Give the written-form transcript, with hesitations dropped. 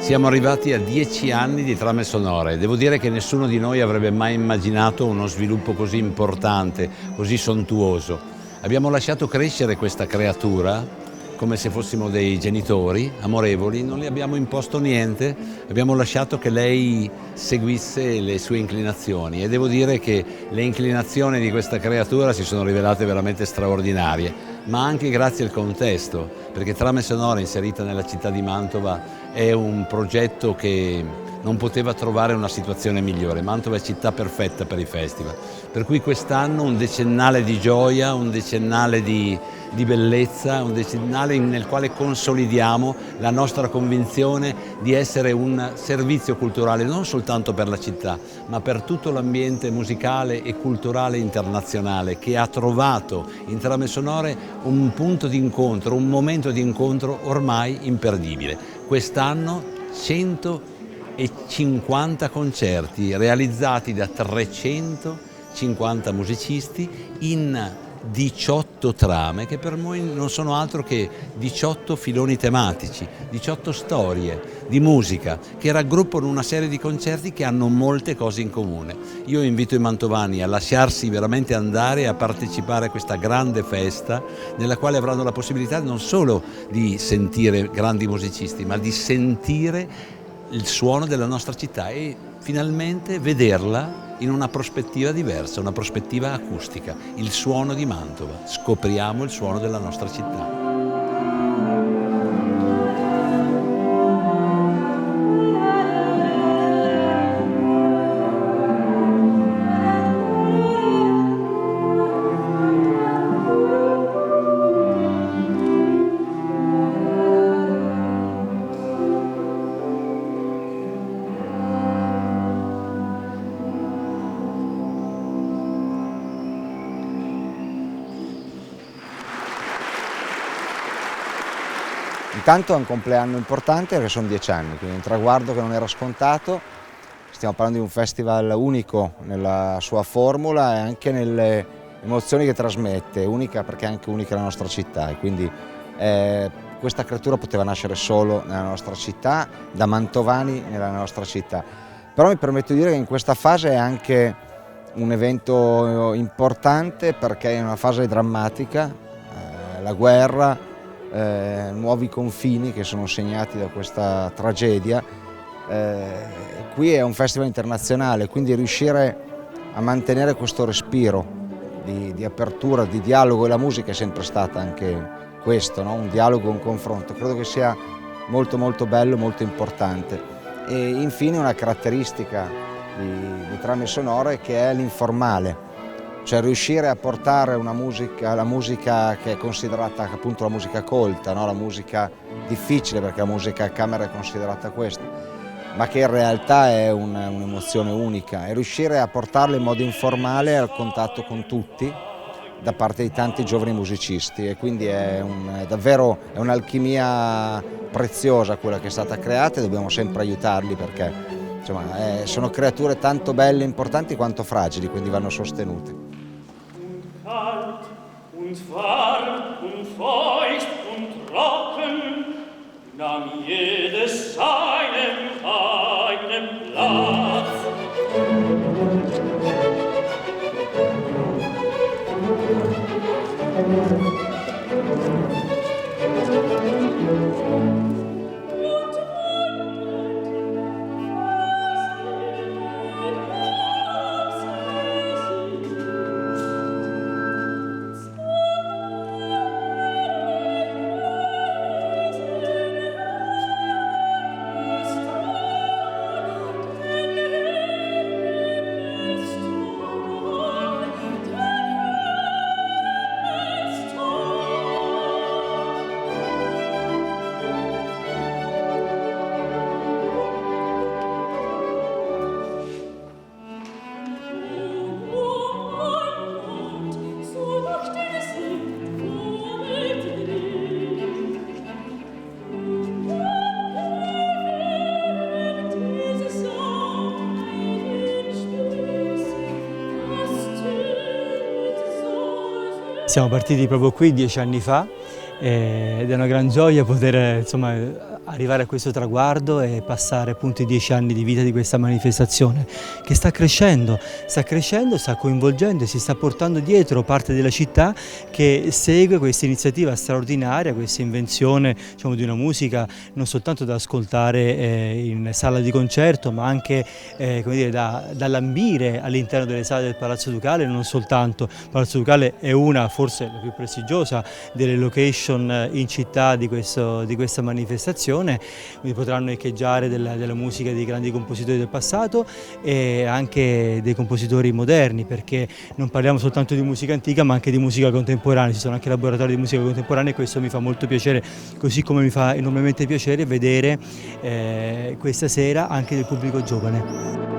Siamo arrivati a 10 anni di trame sonore. Devo dire che nessuno di noi avrebbe mai immaginato uno sviluppo così importante, così sontuoso. Abbiamo lasciato crescere questa creatura come se fossimo dei genitori amorevoli, non le abbiamo imposto niente, abbiamo lasciato che lei seguisse le sue inclinazioni e devo dire che le inclinazioni di questa creatura si sono rivelate veramente straordinarie, ma anche grazie al contesto, perché Trame Sonore inserita nella città di Mantova è un progetto che non poteva trovare una situazione migliore. Mantova è città perfetta per i festival, per cui quest'anno un decennale di gioia, un decennale di bellezza, un decennale nel quale consolidiamo la nostra convinzione di essere un servizio culturale non soltanto per la città, ma per tutto l'ambiente musicale e culturale internazionale che ha trovato in Trame Sonore un punto di incontro, un momento di incontro ormai imperdibile. Quest'anno 150 concerti realizzati da 350 musicisti in 18 trame che per noi non sono altro che 18 filoni tematici, 18 storie di musica che raggruppano una serie di concerti che hanno molte cose in comune. Io invito i mantovani a lasciarsi veramente andare e a partecipare a questa grande festa nella quale avranno la possibilità non solo di sentire grandi musicisti, ma di sentire il suono della nostra città e finalmente vederla in una prospettiva diversa, una prospettiva acustica, il suono di Mantova. Scopriamo il suono della nostra città. Intanto è un compleanno importante perché sono 10 anni, quindi un traguardo che non era scontato. Stiamo parlando di un festival unico nella sua formula e anche nelle emozioni che trasmette, unica perché è anche unica la nostra città e quindi questa creatura poteva nascere solo nella nostra città, da mantovani nella nostra città. Però mi permetto di dire che in questa fase è anche un evento importante perché è una fase drammatica, la guerra, nuovi confini che sono segnati da questa tragedia. Qui è un festival internazionale, quindi riuscire a mantenere questo respiro di apertura, di dialogo, e la musica è sempre stata anche questo, no? Un dialogo, un confronto, credo che sia molto molto bello, molto importante. E infine una caratteristica di Trame Sonore che è l'informale. Cioè riuscire a portare una musica, la musica che è considerata appunto la musica colta, no? La musica difficile perché la musica a camera è considerata questa, ma che in realtà è un'emozione unica, e riuscire a portarla in modo informale al contatto con tutti da parte di tanti giovani musicisti, e quindi è davvero un'alchimia preziosa quella che è stata creata e dobbiamo sempre aiutarli perché insomma, sono creature tanto belle e importanti quanto fragili, quindi vanno sostenute. Und warm und feucht und trocken nahm jedes seinen eigenen Platz. Siamo partiti proprio qui 10 anni fa ed è una gran gioia poter arrivare a questo traguardo e passare appunto i 10 anni di vita di questa manifestazione che sta crescendo, sta coinvolgendo e si sta portando dietro parte della città che segue questa iniziativa straordinaria, questa invenzione, diciamo, di una musica non soltanto da ascoltare in sala di concerto, ma anche come dire, da lambire all'interno delle sale del Palazzo Ducale. Non soltanto, il Palazzo Ducale è una, forse la più prestigiosa delle location in città di questa manifestazione, quindi potranno echeggiare della musica dei grandi compositori del passato e anche dei compositori moderni, perché non parliamo soltanto di musica antica ma anche di musica contemporanea, ci sono anche laboratori di musica contemporanea e questo mi fa molto piacere, così come mi fa enormemente piacere vedere questa sera anche del pubblico giovane.